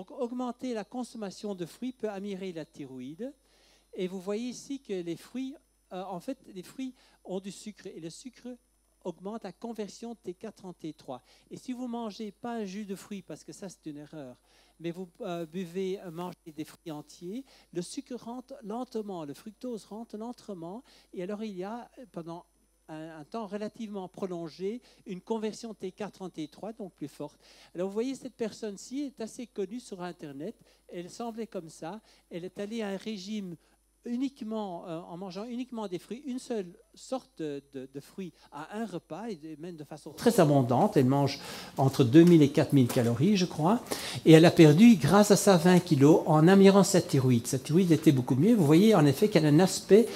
Donc, augmenter la consommation de fruits peut améliorer la thyroïde. Et vous voyez ici que les fruits, en fait, les fruits ont du sucre et le sucre augmente la conversion T4 en T3. Et si vous ne mangez pas un jus de fruits, parce que ça c'est une erreur, mais vous mangez des fruits entiers, le sucre rentre lentement, le fructose rentre lentement, et alors il y a pendant un temps relativement prolongé une conversion T4 en T3, donc plus forte. Alors vous voyez, cette personne-ci est assez connue sur Internet, elle semblait comme ça, elle est allée à un régime uniquement, en mangeant uniquement des fruits, une seule sorte de fruits à un repas, et même de façon très abondante. Elle mange entre 2000 et 4000 calories, je crois. Et elle a perdu, grâce à ça, 20 kilos en améliorant sa thyroïde. Sa thyroïde était beaucoup mieux. Vous voyez en effet qu'elle a un aspect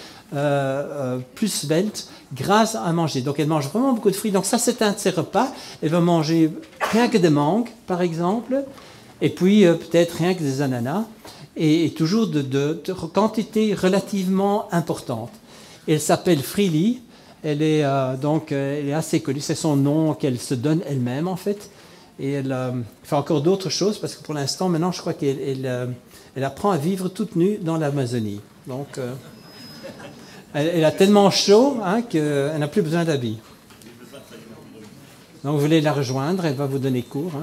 plus svelte grâce à manger. Donc elle mange vraiment beaucoup de fruits. Donc ça, c'est un de ses repas. Elle va manger rien que des mangues, par exemple, et puis peut-être rien que des ananas. Et toujours de quantité relativement importante. Elle s'appelle Freely, elle est assez connue, c'est son nom qu'elle se donne elle-même en fait. Et elle fait encore d'autres choses parce que pour l'instant, maintenant, je crois qu'elle apprend à vivre toute nue dans l'Amazonie. Donc, elle a tellement chaud qu'elle n'a plus besoin d'habits. Donc, vous voulez la rejoindre, elle va vous donner cours.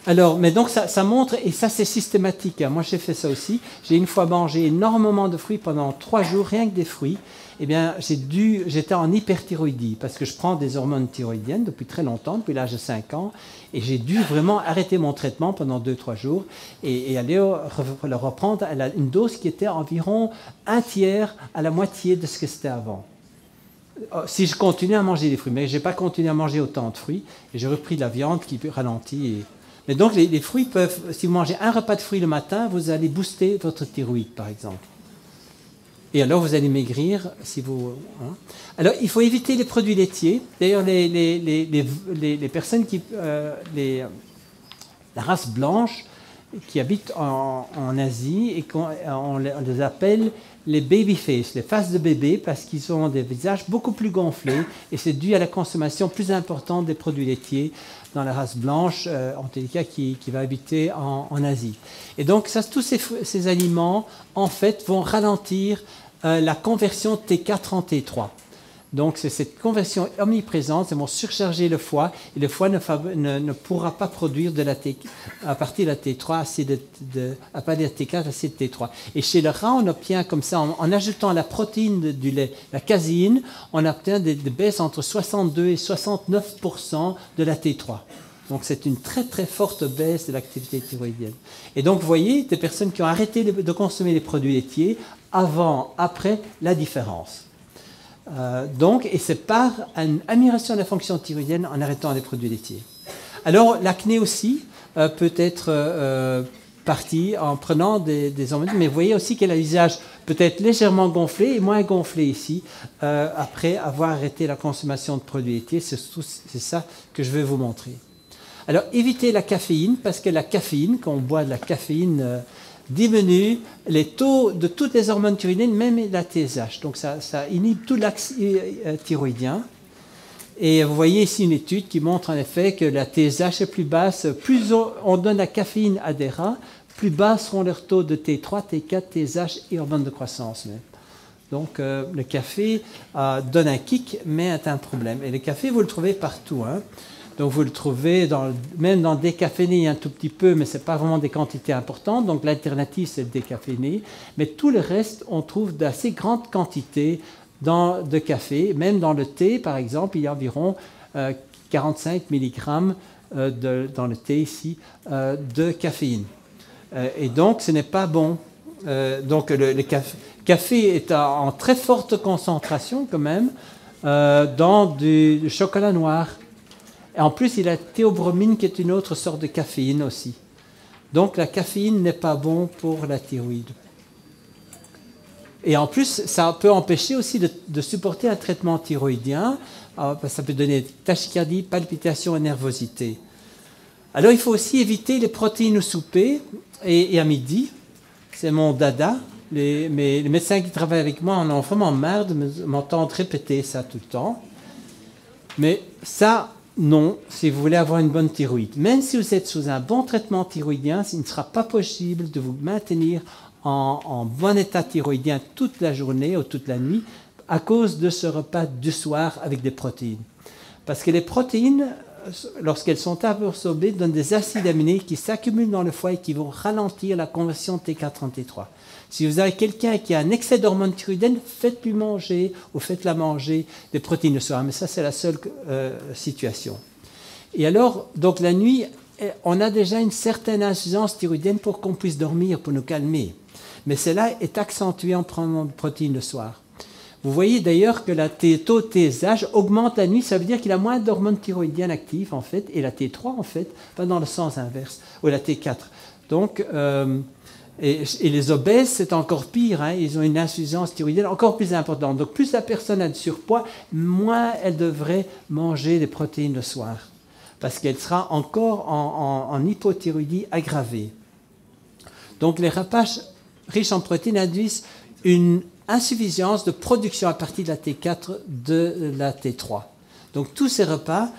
Alors, mais donc ça montre, et ça c'est systématique, moi j'ai fait ça aussi, j'ai une fois mangé énormément de fruits pendant 3 jours, rien que des fruits, eh bien j'étais en hyperthyroïdie, parce que je prends des hormones thyroïdiennes depuis très longtemps, depuis l'âge de 5 ans, et j'ai dû vraiment arrêter mon traitement pendant 2-3 jours, et aller le reprendre à une dose qui était environ un tiers à la moitié de ce que c'était avant. Si je continue à manger des fruits, mais je n'ai pas continué à manger autant de fruits, et j'ai repris de la viande qui ralentit. Mais donc, les fruits peuvent, si vous mangez un repas de fruits le matin, vous allez booster votre thyroïde, par exemple. Et alors, vous allez maigrir si vous... Alors, il faut éviter les produits laitiers. D'ailleurs, les personnes qui... la race blanche qui habitent en Asie, et on les appelle les baby face, les faces de bébé, parce qu'ils ont des visages beaucoup plus gonflés, et c'est dû à la consommation plus importante des produits laitiers dans la race blanche, en tous les cas, qui va habiter en Asie. Et donc, tous ces aliments, en fait, vont ralentir la conversion T4 en T3. Donc, c'est cette conversion omniprésente, elles vont surcharger le foie, et le foie ne pourra pas produire à partir de la T3, à partir de la T4, assez de T3. Et chez le rat, on obtient comme ça, en ajoutant la protéine du lait, la caséine, on obtient des baisses entre 62 et 69% de la T3. Donc, c'est une très, très forte baisse de l'activité thyroïdienne. Et donc, vous voyez, des personnes qui ont arrêté de consommer les produits laitiers, avant, après, la différence. Et c'est par une amélioration de la fonction thyroïdienne en arrêtant les produits laitiers. Alors, l'acné aussi peut être partie en prenant des hormones, mais vous voyez aussi qu'elle a le visage peut-être légèrement gonflé et moins gonflé ici, après avoir arrêté la consommation de produits laitiers. C'est ça que je vais vous montrer. Alors, évitez la caféine, parce que la caféine, quand on boit de la caféine, diminue les taux de toutes les hormones thyroïdiennes, même la TSH. Donc ça inhibe tout l'axe thyroïdien. Et vous voyez ici une étude qui montre en effet que la TSH est plus basse. Plus on donne la caféine à des rats, plus bas seront leurs taux de T3, T4, TSH et hormones de croissance. Donc le café donne un kick, mais est un problème. Et le café, vous le trouvez partout. Donc vous le trouvez même dans le décaféiné un tout petit peu, mais ce n'est pas vraiment des quantités importantes. Donc l'alternative, c'est le décaféiné. Mais tout le reste, on trouve d'assez grandes quantités de café. Même dans le thé, par exemple, il y a environ 45 mg dans le thé ici de caféine. Et donc ce n'est pas bon. Donc le café est en très forte concentration quand même dans du chocolat noir. Et en plus, il y a la théobromine qui est une autre sorte de caféine aussi. Donc la caféine n'est pas bon pour la thyroïde. Et en plus, ça peut empêcher aussi de supporter un traitement thyroïdien. Ça peut donner tachycardie, palpitations et nervosité. Alors il faut aussi éviter les protéines au souper et à midi. C'est mon dada. Les médecins qui travaillent avec moi en ont vraiment marre de m'entendre répéter ça tout le temps. Mais ça, non, si vous voulez avoir une bonne thyroïde. Même si vous êtes sous un bon traitement thyroïdien, il ne sera pas possible de vous maintenir en bon état thyroïdien toute la journée ou toute la nuit à cause de ce repas du soir avec des protéines. Parce que les protéines, lorsqu'elles sont absorbées, donnent des acides aminés qui s'accumulent dans le foie et qui vont ralentir la conversion T4 en T3. Si vous avez quelqu'un qui a un excès d'hormones thyroïdiennes, faites-lui manger ou faites-la manger des protéines le soir. Mais ça, c'est la seule situation. Et alors, donc la nuit, on a déjà une certaine insuffisance thyroïdienne pour qu'on puisse dormir, pour nous calmer. Mais cela est accentué en prenant des protéines le soir. Vous voyez d'ailleurs que la taux TSH augmente la nuit, ça veut dire qu'il a moins d'hormones thyroïdiennes actives en fait, et la T3 en fait va dans le sens inverse, ou la T4. Donc, et les obèses, c'est encore pire, hein, ils ont une insuffisance thyroïdienne encore plus importante. Donc plus la personne a de surpoids, moins elle devrait manger des protéines le soir, parce qu'elle sera encore en hypothyroïdie aggravée. Donc les repas riches en protéines induisent une insuffisance de production à partir de la T4 de la T3. Donc tous ces repas,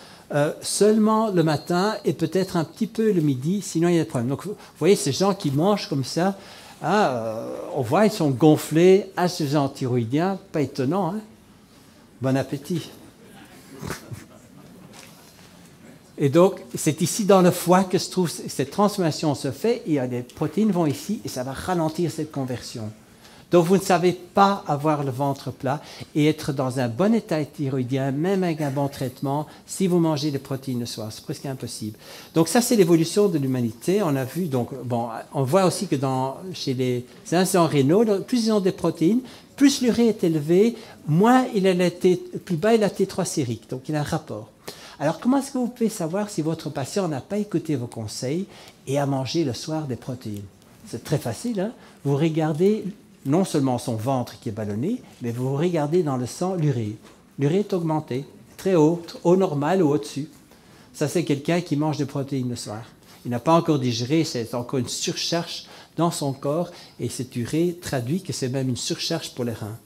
seulement le matin et peut-être un petit peu le midi, sinon il y a des problèmes. Donc vous voyez ces gens qui mangent comme ça, on voit ils sont gonflés, insuffisants thyroïdiens, pas étonnant, hein? Bon appétit. Et donc, c'est ici dans le foie que se trouve cette transformation se fait, et les protéines vont ici, et ça va ralentir cette conversion. Donc, vous ne savez pas avoir le ventre plat et être dans un bon état thyroïdien, même avec un bon traitement, si vous mangez des protéines le soir. C'est presque impossible. Donc, ça, c'est l'évolution de l'humanité. On a vu, donc, bon, on voit aussi que chez les insuffisants rénaux, plus ils ont des protéines, plus l'urée est élevée, moins plus bas est la T3 sérique. Donc, il y a un rapport. Alors, comment est-ce que vous pouvez savoir si votre patient n'a pas écouté vos conseils et a mangé le soir des protéines? C'est très facile, hein? Vous regardez non seulement son ventre qui est ballonné, mais vous regardez dans le sang l'urée. L'urée est augmentée, très haut, au normal ou au-dessus. Ça, c'est quelqu'un qui mange des protéines le soir. Il n'a pas encore digéré, c'est encore une surcharge dans son corps, et cette urée traduit que c'est même une surcharge pour les reins.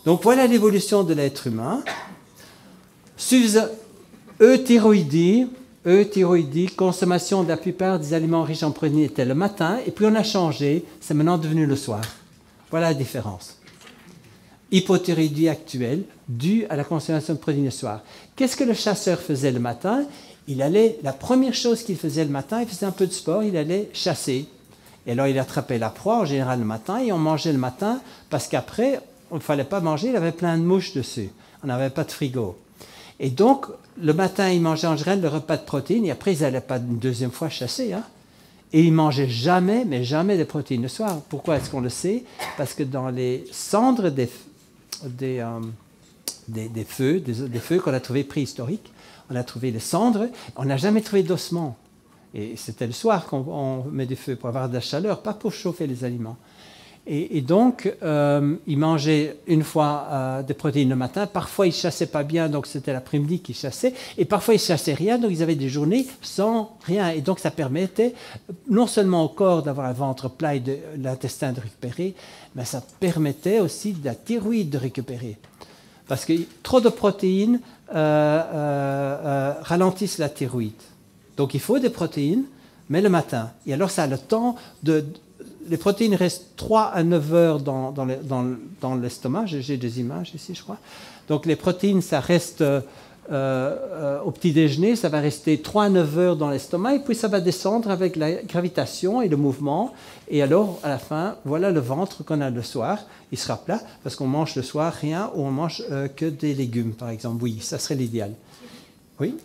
Donc, voilà l'évolution de l'être humain. Euthyroïdie, consommation de la plupart des aliments riches en protéines était le matin, et puis on a changé, c'est maintenant devenu le soir. Voilà la différence. Hypothyroïdie actuelle, due à la consommation de protéines le soir. Qu'est-ce que le chasseur faisait le matin? La première chose qu'il faisait le matin, il faisait un peu de sport, il allait chasser. Et alors il attrapait la proie en général le matin, et on mangeait le matin, parce qu'après, il ne fallait pas manger, il avait plein de mouches dessus. On n'avait pas de frigo. Et donc, le matin, ils mangeaient en général le repas de protéines, et après, ils n'allaient pas une deuxième fois chasser. Hein. Et ils ne mangeaient jamais, mais jamais de protéines le soir. Pourquoi est-ce qu'on le sait? Parce que dans les cendres des feux qu'on a trouvés préhistoriques, on a trouvé les cendres, on n'a jamais trouvé d'ossements. Et c'était le soir qu'on met des feux pour avoir de la chaleur, pas pour chauffer les aliments. Et donc, ils mangeaient une fois des protéines le matin. Parfois, ils ne chassaient pas bien, donc c'était l'après-midi qu'ils chassaient. Et parfois, ils ne chassaient rien, donc ils avaient des journées sans rien. Et donc, ça permettait non seulement au corps d'avoir un ventre plat et de l'intestin de récupérer, mais ça permettait aussi de la thyroïde de récupérer. Parce que trop de protéines ralentissent la thyroïde. Donc, il faut des protéines, mais le matin. Et alors, ça a le temps de... Les protéines restent 3 à 9 heures dans l'estomac. J'ai des images ici, je crois. Donc, les protéines, ça reste au petit déjeuner, ça va rester 3 à 9 heures dans l'estomac, et puis ça va descendre avec la gravitation et le mouvement. Et alors, à la fin, voilà le ventre qu'on a le soir. Il sera plat, parce qu'on mange le soir rien, ou on mange que des légumes, par exemple. Oui, ça serait l'idéal. Oui?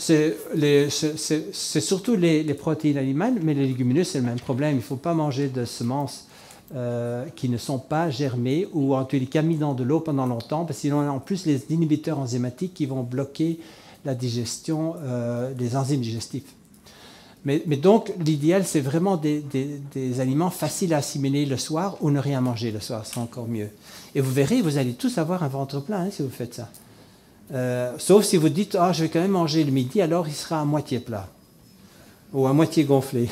C'est surtout les protéines animales, mais les légumineuses, c'est le même problème. Il ne faut pas manger de semences qui ne sont pas germées ou en tous les cas mis dans de l'eau pendant longtemps, parce que sinon on a en plus les inhibiteurs enzymatiques qui vont bloquer la digestion des enzymes digestifs. Mais donc l'idéal, c'est vraiment des aliments faciles à assimiler le soir ou ne rien manger le soir, c'est encore mieux. Et vous verrez, vous allez tous avoir un ventre plein si vous faites ça. Sauf si vous dites « Ah, je vais quand même manger le midi », alors il sera à moitié plat ou à moitié gonflé.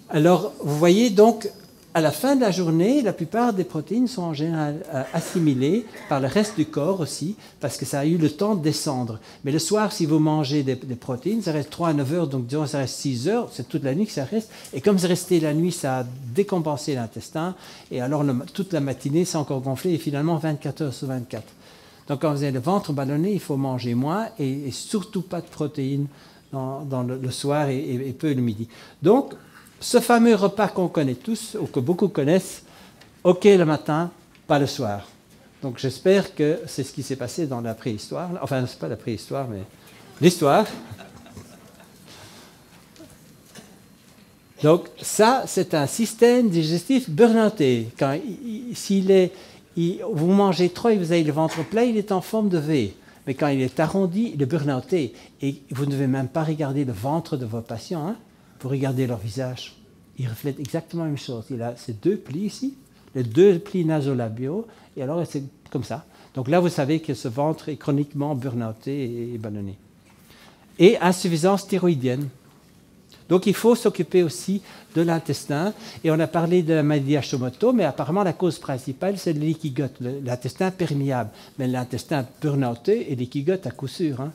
Alors, vous voyez donc, à la fin de la journée, la plupart des protéines sont en général assimilées par le reste du corps aussi, parce que ça a eu le temps de descendre. Mais le soir, si vous mangez des protéines, ça reste 3 à 9 heures, donc disons ça reste 6 heures, c'est toute la nuit que ça reste. Et comme c'est resté la nuit, ça a décompensé l'intestin, et alors toute la matinée, c'est encore gonflé, et finalement 24 heures sur 24. Donc quand vous avez le ventre ballonné, il faut manger moins, et surtout pas de protéines dans le soir et peu le midi. Donc, ce fameux repas qu'on connaît tous, ou que beaucoup connaissent, OK le matin, pas le soir. Donc j'espère que c'est ce qui s'est passé dans la préhistoire. Enfin, ce n'est pas la préhistoire, mais l'histoire. Donc ça, c'est un système digestif burnouté. Quand vous mangez trop et vous avez le ventre plein, il est en forme de V. Mais quand il est arrondi, il est burnouté. Et vous ne devez même pas regarder le ventre de vos patients, hein. Vous regardez leur visage, ils reflètent exactement la même chose. Il a ces 2 plis ici, les 2 plis nasolabiaux, et alors c'est comme ça. Donc là, vous savez que ce ventre est chroniquement burnouté et ballonné. Et insuffisance thyroïdienne. Donc il faut s'occuper aussi de l'intestin. Et on a parlé de la maladie Hashimoto, mais apparemment la cause principale, c'est le leaky gut, l'intestin perméable. Mais l'intestin burnouté et leaky gut à coup sûr, hein.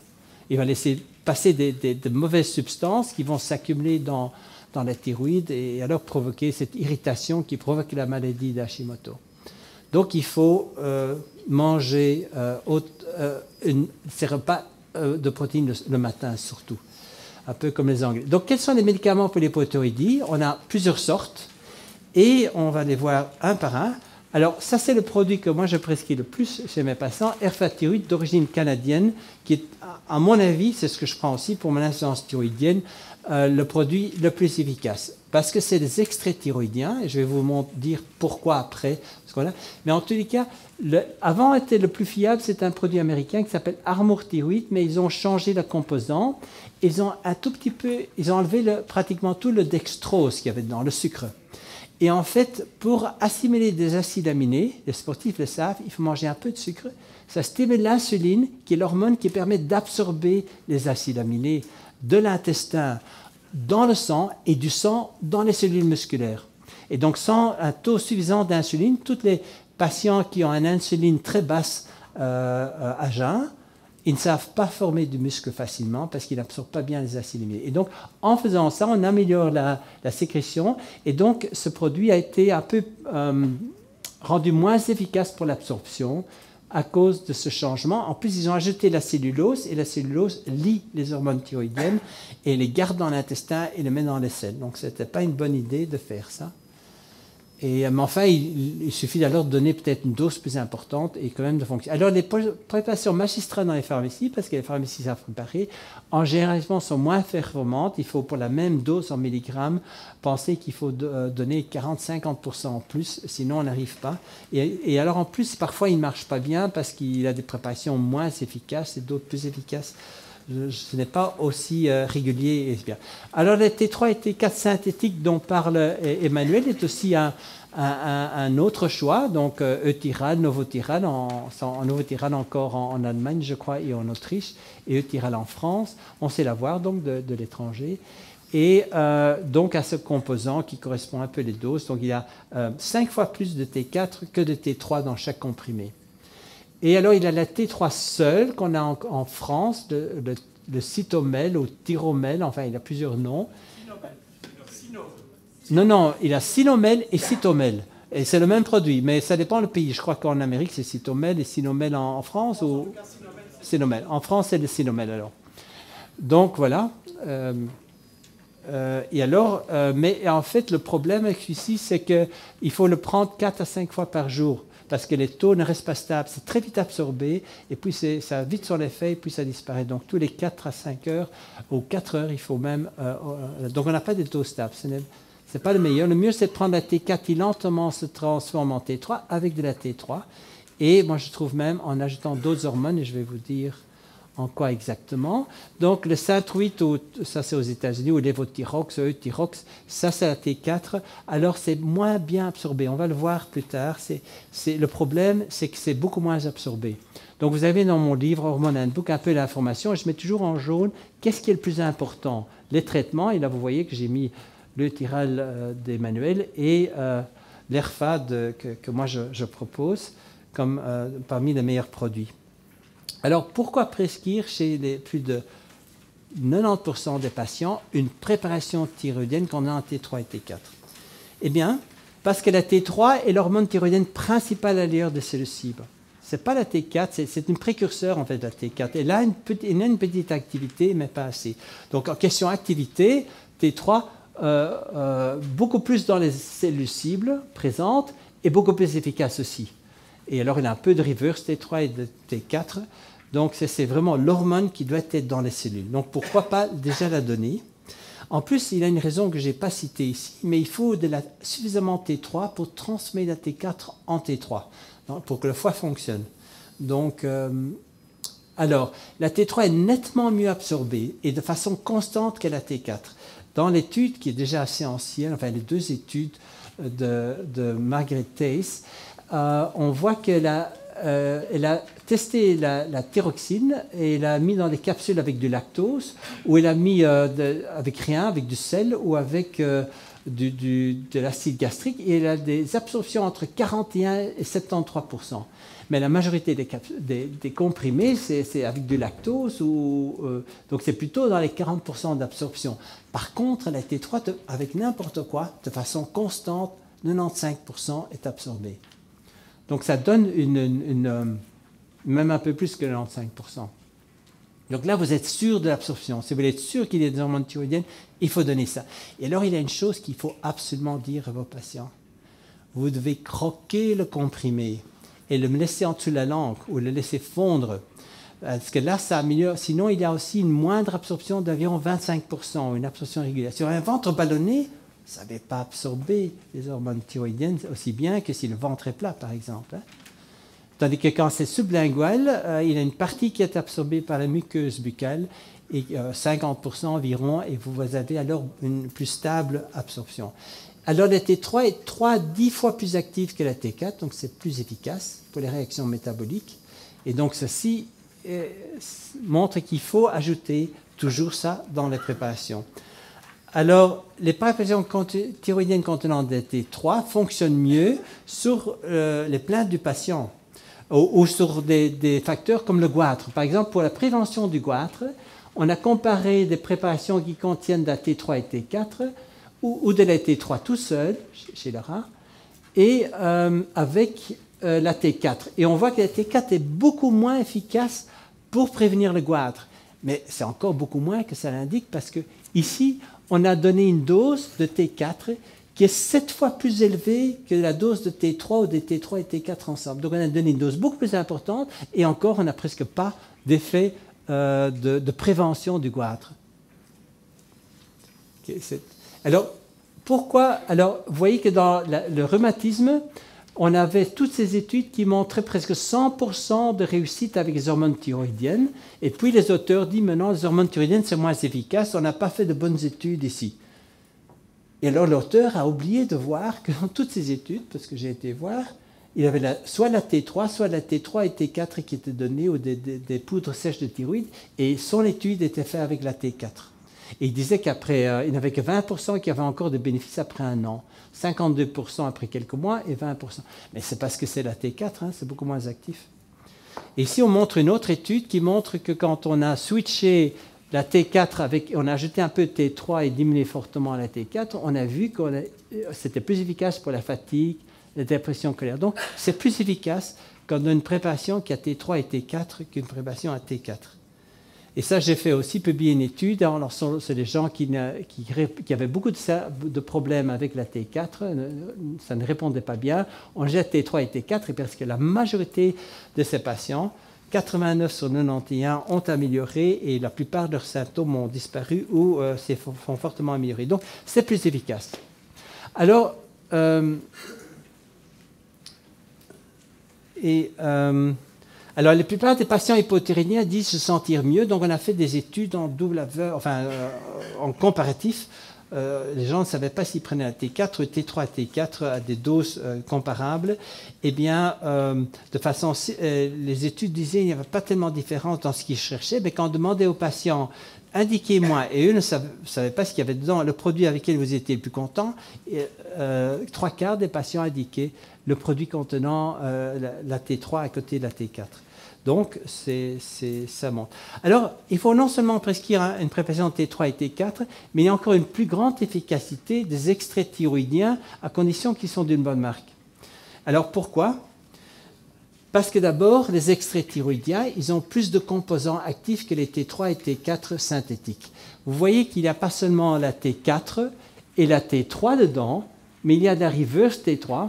Il va laisser passer de mauvaises substances qui vont s'accumuler dans la thyroïde et alors provoquer cette irritation qui provoque la maladie d'Hashimoto. Donc il faut manger ces repas de protéines le matin surtout, un peu comme les Anglais. Donc quels sont les médicaments pour l'hypothyroïdie? On a plusieurs sortes et on va les voir un par un. Alors, ça, c'est le produit que moi, je prescris le plus chez mes patients, Airfat Thyroïde d'origine canadienne, qui est, à mon avis, c'est ce que je prends aussi pour mon insuffisance thyroïdienne, le produit le plus efficace. Parce que c'est des extraits thyroïdiens, et je vais vous dire pourquoi après. Mais en tous les cas, avant était le plus fiable, c'est un produit américain qui s'appelle Armour Thyroïde, mais ils ont changé la composant. Ils ont un tout petit peu, ils ont enlevé pratiquement tout le dextrose qu'il y avait dedans, le sucre. Et en fait, pour assimiler des acides aminés, les sportifs le savent, il faut manger un peu de sucre. Ça stimule l'insuline, qui est l'hormone qui permet d'absorber les acides aminés de l'intestin dans le sang et du sang dans les cellules musculaires. Et donc, sans un taux suffisant d'insuline, tous les patients qui ont une insuline très basse à jeun, ils ne savent pas former du muscle facilement parce qu'ils n'absorbent pas bien les acides aminés. Et donc, en faisant ça, on améliore la sécrétion. Et donc, ce produit a été un peu rendu moins efficace pour l'absorption à cause de ce changement. En plus, ils ont ajouté la cellulose, et la cellulose lie les hormones thyroïdiennes et les garde dans l'intestin et les met dans les selles. Donc, ce n'était pas une bonne idée de faire ça. Mais enfin, il suffit alors de donner peut-être une dose plus importante et quand même de fonctionner. Alors, les préparations magistrales dans les pharmacies, parce que les pharmacies savent préparer, en général sont moins performantes. Il faut, pour la même dose en milligrammes, penser qu'il faut donner 40-50% en plus, sinon on n'arrive pas. Et alors, en plus, parfois, il ne marche pas bien parce qu'il a des préparations moins efficaces et d'autres plus efficaces. Ce n'est pas aussi régulier et bien. Alors, les T3 et T4 synthétiques dont parle Emmanuel est aussi un autre choix. Donc, Euthyral, Novotyral, Novotyral encore en Allemagne, je crois, et en Autriche, et Euthyral en France. On sait l'avoir, donc, de l'étranger. Et donc, à ce composant qui correspond un peu les doses. Donc, il y a 5 fois plus de T4 que de T3 dans chaque comprimé. Et alors, il y a la T3 seule qu'on a en France, le Cytomel ou Tyromel, enfin, il a plusieurs noms. Non, il a Sinomel et Cytomel. Et c'est le même produit, mais ça dépend du pays. Je crois qu'en Amérique, c'est Cytomel et Sinomel en France ou Sinomel. En France, c'est le Sinomel alors. Donc, voilà. Et alors, mais en fait, le problème avec celui-ci, c'est qu'il faut le prendre 4 à 5 fois par jour, parce que les taux ne restent pas stables, c'est très vite absorbé, et puis ça vite sur les feuilles, puis ça disparaît. Donc tous les 4 à 5 heures, ou 4 heures, il faut même... donc on n'a pas de taux stables, ce n'est pas le meilleur. Le mieux, c'est de prendre la T4 qui lentement se transforme en T3 avec de la T3. Et moi, je trouve même en ajoutant d'autres hormones, et je vais vous dire en quoi exactement. Donc le Synthroid, ça c'est aux États-Unis, ou Levothyrox, Euthyrox, ça c'est la T4. Alors c'est moins bien absorbé. On va le voir plus tard. Le problème, c'est que c'est beaucoup moins absorbé. Donc vous avez dans mon livre Hormone Handbook un peu l'information. Je mets toujours en jaune qu'est-ce qui est le plus important. Les traitements, et là vous voyez que j'ai mis l'Euthyral d'Emmanuel et l'ERFA que moi je propose comme parmi les meilleurs produits. Alors, pourquoi prescrire chez plus de 90% des patients une préparation thyroïdienne qu'on a en T3 et T4? Eh bien, parce que la T3 est l'hormone thyroïdienne principale à l'intérieur des cellules cibles. Ce n'est pas la T4, c'est une précurseur en fait de la T4. Elle a une petite activité, mais pas assez. Donc, en question activité, T3, beaucoup plus dans les cellules cibles présentes et beaucoup plus efficace aussi. Et alors, il a un peu de reverse T3 et de T4. Donc, c'est vraiment l'hormone qui doit être dans les cellules. Donc, pourquoi pas déjà la donner? En plus, il a une raison que je n'ai pas citée ici, mais il faut suffisamment T3 pour transmettre la T4 en T3, donc, pour que le foie fonctionne. Donc, alors, la T3 est nettement mieux absorbée et de façon constante que la T4. Dans l'étude qui est déjà assez ancienne, enfin les 2 études de Margaret Tace, on voit qu'elle a testé la thyroxine et elle a mis dans des capsules avec du lactose, ou elle a mis avec rien, avec du sel ou avec de l'acide gastrique, et elle a des absorptions entre 41 et 73%. Mais la majorité des comprimés, c'est avec du lactose, donc c'est plutôt dans les 40% d'absorption. Par contre, la T3, avec n'importe quoi, de façon constante, 95% est absorbée. Donc ça donne même un peu plus que 95%. Donc là, vous êtes sûr de l'absorption. Si vous voulez être sûr qu'il y a des hormones thyroïdiennes, il faut donner ça. Et alors, il y a une chose qu'il faut absolument dire à vos patients. Vous devez croquer le comprimé et le laisser en dessous de la langue ou le laisser fondre. Parce que là, ça améliore. Sinon, il y a aussi une moindre absorption d'environ 25%, une absorption régulière. Sur un ventre ballonné, ça ne va pas absorber les hormones thyroïdiennes aussi bien que si le ventre est plat, par exemple. Tandis que quand c'est sublingual, il y a une partie qui est absorbée par la muqueuse buccale, et 50% environ, et vous avez alors une plus stable absorption. Alors la T3 est 10 fois plus active que la T4, donc c'est plus efficace pour les réactions métaboliques. Et donc ceci montre qu'il faut ajouter toujours ça dans les préparations. Alors, les préparations thyroïdiennes contenant des T3 fonctionnent mieux sur les plaintes du patient ou sur des facteurs comme le goitre. Par exemple, pour la prévention du goitre, on a comparé des préparations qui contiennent de la T3 et T4 ou de la T3 tout seul, chez le rat, et avec la T4. Et on voit que la T4 est beaucoup moins efficace pour prévenir le goitre. Mais c'est encore beaucoup moins que ça l'indique parce que ici, on a donné une dose de T4 qui est 7 fois plus élevée que la dose de T3 ou des T3 et T4 ensemble. Donc on a donné une dose beaucoup plus importante et encore on n'a presque pas d'effet de prévention du goitre. Okay, alors, pourquoi? Alors, vous voyez que dans le rhumatisme, on avait toutes ces études qui montraient presque 100% de réussite avec les hormones thyroïdiennes. Et puis les auteurs disent maintenant les hormones thyroïdiennes c'est moins efficace, on n'a pas fait de bonnes études ici. Et alors l'auteur a oublié de voir que dans toutes ces études, parce que j'ai été voir, il y avait soit la T3, soit la T3 et T4 qui étaient données, ou des poudres sèches de thyroïde, et son étude était faite avec la T4. Et il disait qu'après, il n'y avait que 20% qui avaient encore des bénéfices après un an, 52% après quelques mois et 20%. Mais c'est parce que c'est la T4, hein, c'est beaucoup moins actif. Et ici, on montre une autre étude qui montre que quand on a switché la T4, on a ajouté un peu de T3 et diminué fortement la T4, on a vu que c'était plus efficace pour la fatigue, la dépression colère. Donc, c'est plus efficace quand on a une préparation qui a T3 et T4 qu'une préparation à T4. Et ça, j'ai fait aussi publier une étude. Alors, c'est des gens qui avaient beaucoup de problèmes avec la T4, ça ne répondait pas bien. On jette T3 et T4, et parce que la majorité de ces patients, 89 sur 91, ont amélioré, et la plupart de leurs symptômes ont disparu ou sont fortement améliorés. Donc, c'est plus efficace. Alors, alors, la plupart des patients hypothyréniens disent se sentir mieux. Donc, on a fait des études en en comparatif. Les gens ne savaient pas s'ils prenaient la T4 ou T3 et T4 à des doses comparables. Eh bien, les études disaient qu'il n'y avait pas tellement de différence dans ce qu'ils cherchaient. Mais quand on demandait aux patients, indiqué moins, et eux ne savaient pas ce qu'il y avait dedans, le produit avec lequel vous étiez le plus content, et, 3/4 des patients indiquaient le produit contenant la T3 à côté de la T4. Donc, ça monte. Alors, il faut non seulement prescrire une préparation de T3 et T4, mais il y a encore une plus grande efficacité des extraits thyroïdiens à condition qu'ils sont d'une bonne marque. Alors, pourquoi ? Parce que d'abord, les extraits thyroïdiens, ils ont plus de composants actifs que les T3 et T4 synthétiques. Vous voyez qu'il n'y a pas seulement la T4 et la T3 dedans, mais il y a la reverse T3.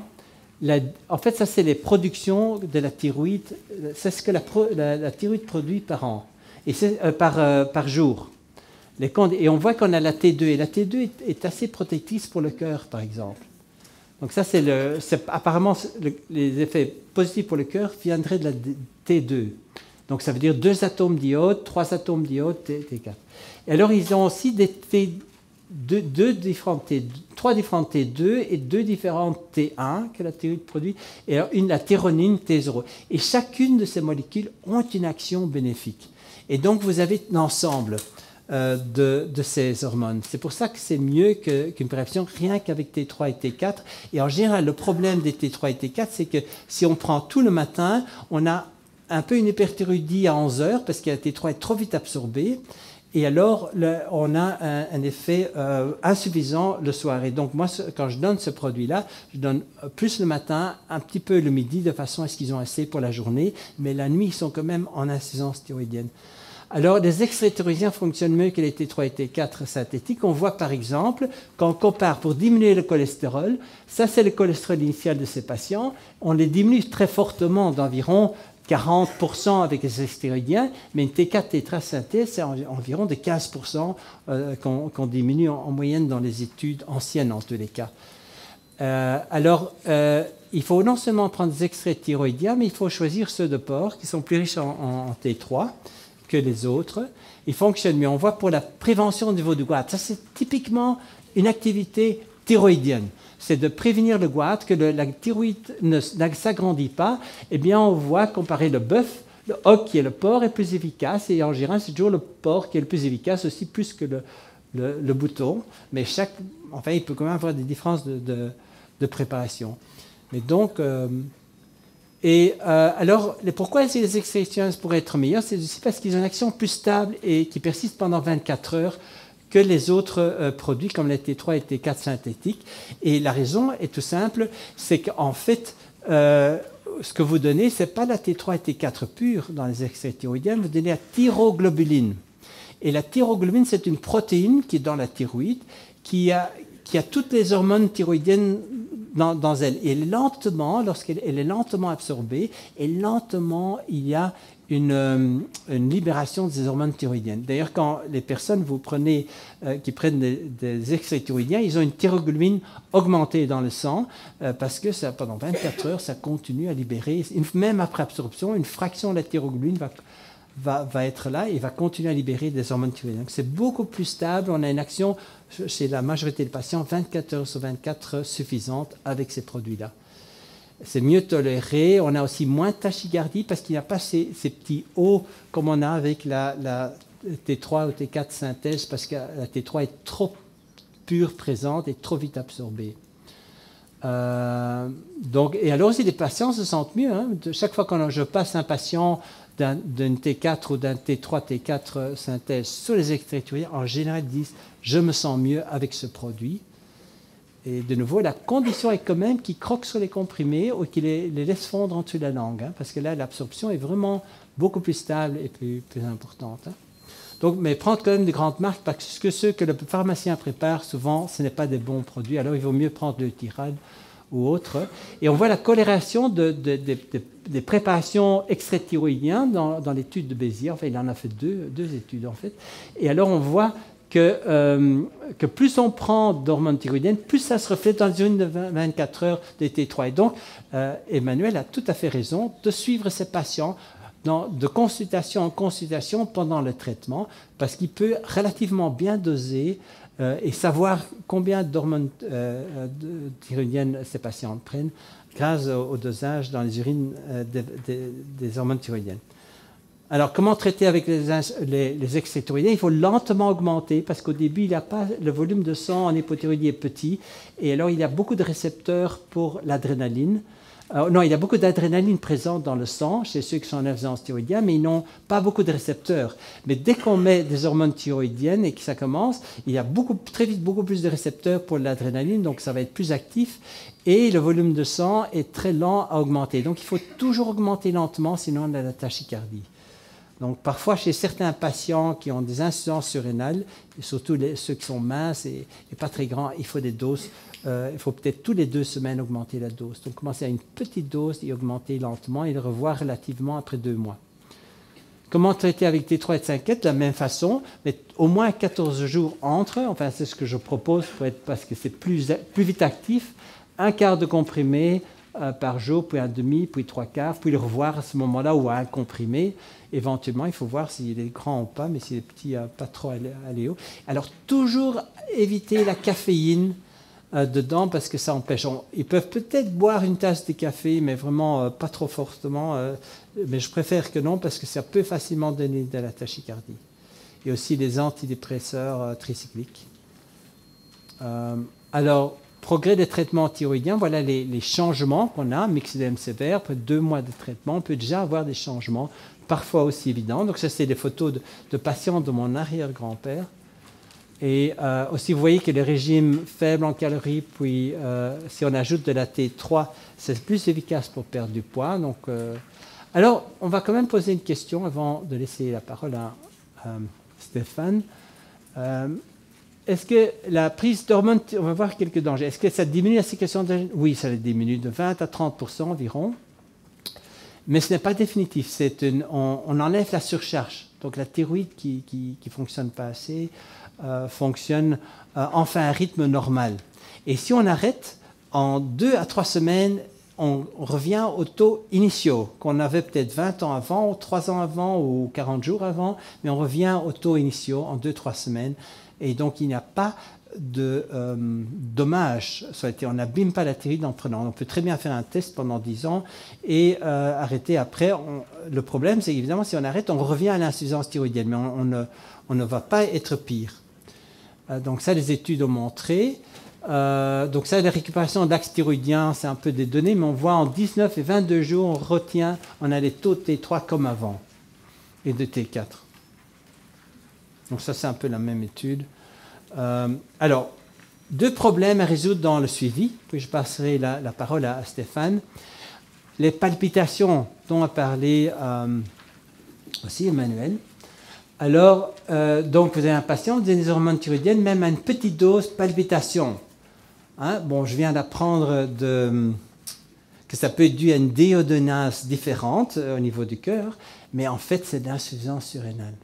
En fait, ça, c'est les productions de la thyroïde. C'est ce que la thyroïde produit par an, et par jour. Et on voit qu'on a la T2, et la T2 est assez protectrice pour le cœur, par exemple. Donc ça, apparemment, les effets positifs pour le cœur viendraient de la T2. Donc ça veut dire 2 atomes d'iode, 3 atomes d'iode, T4. Et alors, ils ont aussi trois différentes T2 et 2 différentes T1 que la thyroïde produit, et alors la thyronine T0. Et chacune de ces molécules ont une action bénéfique. Et donc, vous avez l'ensemble de ces hormones. C'est pour ça que c'est mieux qu'une préparation rien qu'avec T3 et T4. Et en général, le problème des T3 et T4, c'est que si on prend tout le matin, on a un peu une hyperthyroïdie à 11 heures parce que la T3 est trop vite absorbée. Et alors, on a un effet insuffisant le soir. Et donc, moi, quand je donne ce produit-là, je donne plus le matin, un petit peu le midi, de façon à ce qu'ils ont assez pour la journée. Mais la nuit, ils sont quand même en insuffisance thyroïdienne. Alors, les extraits thyroïdiens fonctionnent mieux que les T3 et T4 synthétiques. On voit par exemple, quand on compare pour diminuer le cholestérol, ça c'est le cholestérol initial de ces patients, on les diminue très fortement d'environ 40% avec les stéroïdiens, mais une T4, T3 synthèse, c'est environ de 15% qu'on diminue en moyenne dans les études anciennes en tous les cas. Il faut non seulement prendre des extraits thyroïdiens, mais il faut choisir ceux de porc qui sont plus riches en T3 que les autres. Ils fonctionnent mieux. On voit pour la prévention du niveau du goitre. Ça, c'est typiquement une activité thyroïdienne. C'est de prévenir le goitre, que la thyroïde ne s'agrandit pas. Eh bien, on voit comparer le bœuf, le hoc qui est le porc est plus efficace, et en général, c'est toujours le porc qui est le plus efficace, aussi plus que le bouton. Mais enfin, il peut quand même avoir des différences de préparation. Mais donc, alors, pourquoi est-ce que les extraits pourraient être meilleurs? C'est aussi parce qu'ils ont une action plus stable et qui persiste pendant 24 heures que les autres produits comme les T3 et T4 synthétiques. Et la raison est tout simple, c'est qu'en fait, ce que vous donnez, ce n'est pas la T3 et T4 pure dans les extraits thyroïdiens, vous donnez la thyroglobuline. Et la thyroglobuline, c'est une protéine qui est dans la thyroïde, qui a toutes les hormones thyroïdiennes dans elle. Et lentement, lorsqu'elle est lentement absorbée, et lentement, il y a une libération des hormones thyroïdiennes. D'ailleurs, quand les personnes qui prennent des extraits thyroïdiens, ils ont une thyroglobine augmentée dans le sang parce que pendant 24 heures, ça continue à libérer. Même après absorption, une fraction de la thyroglobine va être là et va continuer à libérer des hormones thyroïdiennes. C'est beaucoup plus stable. On a une action chez la majorité des patients 24 heures sur 24 suffisante avec ces produits-là. C'est mieux toléré. On a aussi moins de tachycardie parce qu'il n'y a pas ces petits hauts comme on a avec la T3 ou T4 synthèse parce que la T3 est trop pure présente et trop vite absorbée. Et alors aussi, les patients se sentent mieux. Hein. Chaque fois que je passe un patient d'une T4 ou d'un T3, T4 synthèse sur les extraits thyroïdiens, en général, ils disent « je me sens mieux avec ce produit ». Et de nouveau, la condition est quand même qu'ils croquent sur les comprimés ou qu'ils les laissent fondre en dessous de la langue, hein, parce que là, l'absorption est vraiment beaucoup plus stable et plus importante. Hein. Donc, mais prendre quand même des grandes marques, parce que ceux que le pharmacien prépare, souvent, ce n'est pas des bons produits. Alors, il vaut mieux prendre le Tirade ou autre. Et on voit la corrélation des préparations extraits thyroïdiens dans l'étude de Béziers. Enfin, il en a fait deux études, en fait. Et alors, on voit que plus on prend d'hormones thyroïdiennes, plus ça se reflète dans les urines de 24 heures de T3. Et donc, Emmanuel a tout à fait raison de suivre ses patients de consultation en consultation pendant le traitement, parce qu'il peut relativement bien doser et savoir combien d'hormones thyroïdiennes ces patients prennent grâce au dosage dans les urines des hormones thyroïdiennes. Alors, comment traiter avec les excès thyroïdiens? Il faut lentement augmenter parce qu'au début, il a pas, le volume de sang en hypothyroïdie est petit et alors il y a beaucoup de récepteurs pour l'adrénaline. Non, il y a beaucoup d'adrénaline présente dans le sang chez ceux qui sont en insuffisance thyroïdienne, mais ils n'ont pas beaucoup de récepteurs. Mais dès qu'on met des hormones thyroïdiennes et que ça commence, il y a très vite beaucoup plus de récepteurs pour l'adrénaline, donc ça va être plus actif et le volume de sang est très lent à augmenter. Donc il faut toujours augmenter lentement, sinon on a la tachycardie. Donc parfois chez certains patients qui ont des insuffisances surrénales, et surtout ceux qui sont minces et pas très grands, il faut des doses. Il faut peut-être tous les 2 semaines augmenter la dose. Donc commencer à une petite dose et augmenter lentement et le revoir relativement après 2 mois. Comment traiter avec T3 et T5 de la même façon, mais au moins 14 jours entre, enfin c'est ce que je propose parce que c'est plus vite actif, 1/4 de comprimé par jour, puis 1/2, puis 3/4, puis le revoir à ce moment-là ou à 1 comprimé. Éventuellement, il faut voir s'il est grand ou pas, mais s'il est petit, pas trop aller haut. Alors toujours éviter la caféine dedans parce que ça empêche. Ils peuvent peut-être boire une tasse de café, mais vraiment pas trop fortement. Mais je préfère que non parce que ça peut facilement donner de la tachycardie. Et aussi les antidépresseurs tricycliques. Alors, progrès des traitements thyroïdiens, voilà les changements qu'on a. Myxédème sévère, après 2 mois de traitement, on peut déjà avoir des changements, parfois aussi évidents. Donc ça, c'est des photos de patients de mon arrière-grand-père. Et aussi, vous voyez que le régime faible en calories, puis si on ajoute de la T3, c'est plus efficace pour perdre du poids. Donc, alors, on va quand même poser une question avant de laisser la parole à Stéphane. Est-ce que la prise d'hormones, on va voir quelques dangers, est-ce que ça diminue la sécrétion de... Oui, ça diminue de 20 à 30% environ. Mais ce n'est pas définitif. On enlève la surcharge. Donc la thyroïde qui ne fonctionne pas assez fonctionne enfin à un rythme normal. Et si on arrête, en 2 à 3 semaines, on revient aux taux initiaux qu'on avait peut-être 20 ans avant, ou 3 ans avant, ou 40 jours avant, mais on revient aux taux initiaux en 2-3 semaines. Et donc il n'y a pas de dommage. On n'abîme pas la thyroïde en prenant. On peut très bien faire un test pendant 10 ans et arrêter après. Le problème, c'est qu'évidemment, si on arrête, on revient à l'insuffisance thyroïdienne, mais on ne va pas être pire. Donc ça, les études ont montré. Donc ça, la récupération de l'axe thyroïdien, c'est un peu des données, mais on voit en 19 et 22 jours, on a les taux de T3 comme avant et de T4. Donc ça, c'est un peu la même étude. Alors, 2 problèmes à résoudre dans le suivi, puis je passerai la parole à Stéphane. Les palpitations dont a parlé aussi Emmanuel. Alors, donc vous avez un patient, vous avez des hormones thyroïdiennes, même à une petite dose, palpitation. Hein? Bon, je viens d'apprendre que ça peut être dû à une déodonéase différente au niveau du cœur, mais en fait, c'est de l'insuffisance surrénale.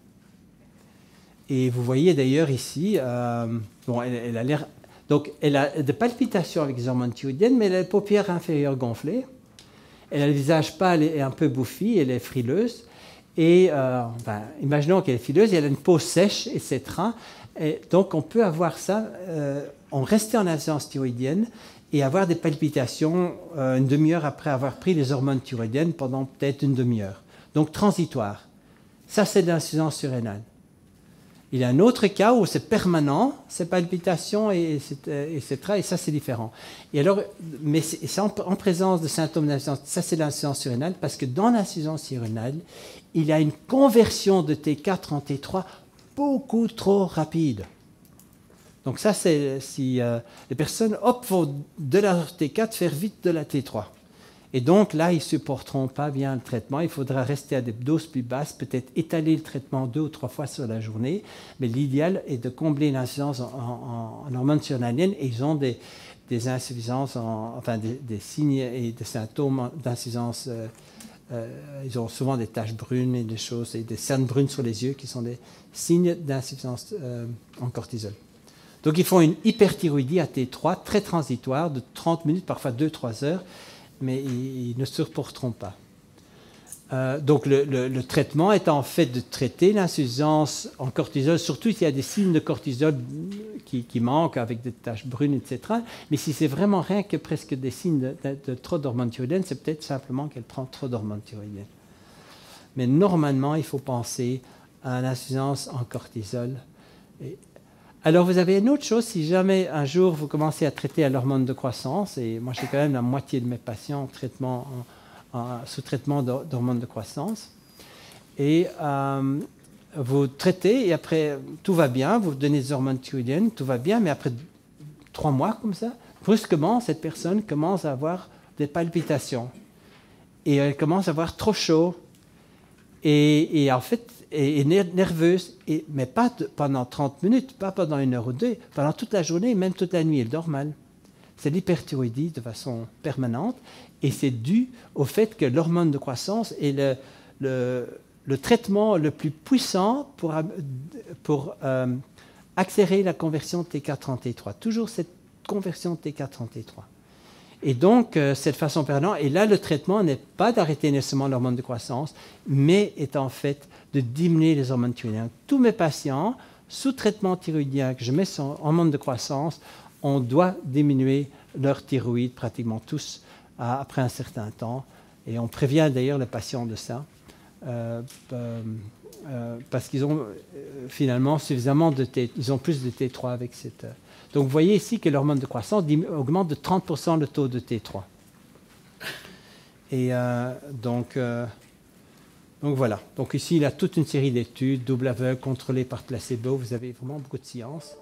Et vous voyez d'ailleurs ici, bon, elle a l'air... Donc, elle a des palpitations avec les hormones thyroïdiennes, mais elle a les paupières inférieures gonflées. Elle a le visage pâle et un peu bouffi, elle est frileuse. Et imaginons qu'elle est frileuse, et elle a une peau sèche, etc. Et donc, on peut avoir ça, on restait en insuffisance thyroïdienne et avoir des palpitations une demi-heure après avoir pris les hormones thyroïdiennes pendant peut-être une demi-heure. Donc, transitoire. Ça, c'est de l'insuffisance surrénale. Il y a un autre cas où c'est permanent, ces palpitations, etc. Et ça, c'est différent. Et alors, mais c'est en présence de symptômes d'insuffisance. Ça, c'est l'insuffisance surrénale, parce que dans l'insuffisance surrénale, il y a une conversion de T4 en T3 beaucoup trop rapide. Donc ça, c'est si les personnes vont de la T4 faire vite de la T3. Et donc là, ils ne supporteront pas bien le traitement. Il faudra rester à des doses plus basses, peut-être étaler le traitement 2 ou 3 fois sur la journée. Mais l'idéal est de combler l'insuffisance en hormones surrénaliennes. Et ils ont des insuffisances, enfin des signes et des symptômes d'insuffisance. Ils ont souvent des taches brunes et des choses, et des cernes brunes sur les yeux qui sont des signes d'insuffisance en cortisol. Donc ils font une hyperthyroïdie à T3 très transitoire de 30 minutes, parfois 2-3 heures. Mais ils ne se supporteront pas. Donc le traitement est en fait de traiter l'insuffisance en cortisol, surtout s'il y a des signes de cortisol qui manquent avec des taches brunes, etc. Mais si c'est vraiment rien que presque des signes de trop d'hormones thyroïdiennes, c'est peut-être simplement qu'elle prend trop d'hormones thyroïdiennes. Mais normalement, il faut penser à l'insuffisance en cortisol. Alors, vous avez une autre chose, si jamais un jour vous commencez à traiter à l'hormone de croissance, et moi j'ai quand même la moitié de mes patients sous traitement d'hormones de croissance, et vous traitez, et après tout va bien, vous donnez des hormones thyroïdiennes, tout va bien, mais après 3 mois comme ça, brusquement, cette personne commence à avoir des palpitations, et elle commence à avoir trop chaud, et en fait, est nerveuse, mais pas pendant 30 minutes, pas pendant 1 heure ou 2, pendant toute la journée, même toute la nuit, elle dort mal. C'est l'hyperthyroïdie de façon permanente, et c'est dû au fait que l'hormone de croissance est le traitement le plus puissant pour accélérer la conversion de TK33. Toujours cette conversion de TK33. Et donc, cette façon permanente, et là, le traitement n'est pas d'arrêter nécessairement l'hormone de croissance, mais est en fait de diminuer les hormones thyroïdiennes. Tous mes patients, sous traitement thyroïdien, que je mets sur hormone de croissance, on doit diminuer leur thyroïde, pratiquement tous, après un certain temps. Et on prévient d'ailleurs les patients de ça, parce qu'ils ont finalement suffisamment ils ont plus de T3 avec cette... Donc vous voyez ici que l'hormone de croissance augmente de 30% le taux de T3. Et donc voilà. Donc ici, il a toute une série d'études, double aveugle, contrôlées par placebo. Vous avez vraiment beaucoup de science.